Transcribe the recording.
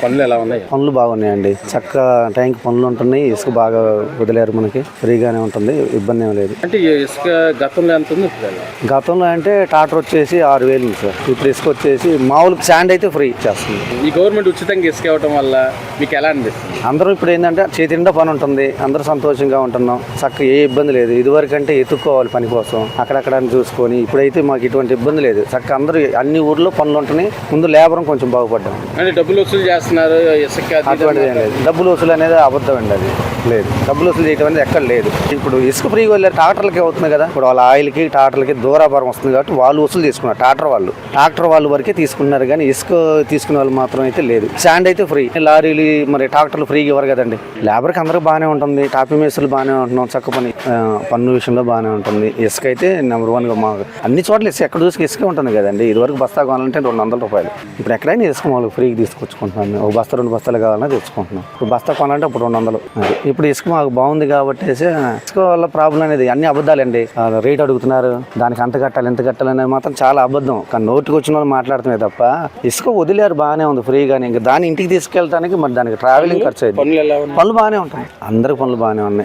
పనులు ఎలా ఉన్నాయి? పనులు బాగున్నాయండి. చక్క టైంకి పనులు ఉంటున్నాయి. ఇసుక బాగా వదిలేరు, మనకి ఫ్రీగానే ఉంటుంది, ఇబ్బంది ఏం లేదు. అంటే ఇసుక గతంలో ఎంత ఉంది? గతంలో అంటే టాటర్ వచ్చేసి 6,000 ఉంది సార్. ఇప్పుడు ఇసుక వచ్చేసి మామూలు శాండ్ అయితే ఫ్రీ చేస్తుంది. ఈ గవర్నమెంట్ ఉచితంగా ఇసుక ఇవ్వడం వల్ల మీకు ఎలా అనిపిస్తుంది? అందరూ ఇప్పుడు ఏంటంటే చేతి నిండా పని ఉంటుంది, అందరూ సంతోషంగా ఉంటున్నాం. చక్క ఏ ఇబ్బంది లేదు. ఇదివరకు అంటే ఎత్తుక్కోవాలి పని కోసం, అక్కడక్కడ చూసుకొని. ఇప్పుడైతే మాకు ఇటువంటి ఇబ్బంది లేదు. చక్క అందరూ అన్ని ఊర్లో పనులు ఉంటున్నాయి. ముందు లేబరం కొంచెం బాగుపడ్డాం. అంటే డబ్బులు వసూలు చేస్తున్నారు ఇసుక, అటువంటిది ఏం లేదు. డబ్బులు వసూలు అనేది అబద్ధం అండి, అది లేదు. డబ్బులు వసూలు చేయడం అనేది ఎక్కడ లేదు. ఇప్పుడు ఇసుక ఫ్రీగా వెళ్ళారు, ట్రాక్టర్లకి అవుతుంది కదా. ఇప్పుడు వాళ్ళ ఆయిల్కి ట్రాక్టర్లకి దూరాభారం వస్తుంది కాబట్టి వాళ్ళు వసూలు తీసుకున్నారు. ట్రాక్టర్ వాళ్ళు వరకే తీసుకున్నారు, కానీ ఇసుక తీసుకునే వాళ్ళు మాత్రం అయితే లేదు. శాండ్ అయితే ఫ్రీ. లారీలు మరి ట్రాక్టర్లు ఫ్రీగా ఇవ్వరు కదండి. లేబర్కి అందరూ బాగానే ఉంటుంది. టాపీ మేస్త్రులు బాగానే ఉంటున్నాం. చక్క పన్ను విషయంలో బాగానే ఉంటుంది. ఇసుక అయితే నెంబర్ 1గా మాకు అన్ని చోట్ల ఇసుక ఎక్కడ చూసుకు ఇసుక ఉంటుంది కదండి. ఇదివరకు బస్తా కావాలంటే 200 రూపాయలు. ఇప్పుడు ఎక్కడైనా ఇసుక మాకు ఫ్రీగా తీసుకొచ్చుకుంటున్నాం. ఒక బస్తా 2 బస్తాలు కావాలన్నా తెచ్చుకుంటున్నాం. ఇప్పుడు బస్తా కొనాలంటే ఇప్పుడు 200. ఇప్పుడు ఇసుక మాకు బాగుంది కాబట్టి ఇసుక వల్ల ప్రాబ్లం అనేది అన్ని అబద్ధాలండి. రేట్ అడుగుతున్నారు, దానికి అంత కట్టాలి ఇంత కట్టాలి అనేది మాత్రం చాలా అబద్ధం. కానీ నోటికి వచ్చిన వాళ్ళు మాట్లాడుతున్నాయి తప్ప ఇసుక వదిలేరు బాగానే ఉంది ఫ్రీగానే. ఇంకా దాన్ని ఇంటికి తీసుకెళ్ళడానికి మరి దానికి ట్రావెలింగ్ ఖర్చు అయింది. పనులు బాగానే ఉంటాయి, అందరికి పనులు బాగానే ఉన్నాయి.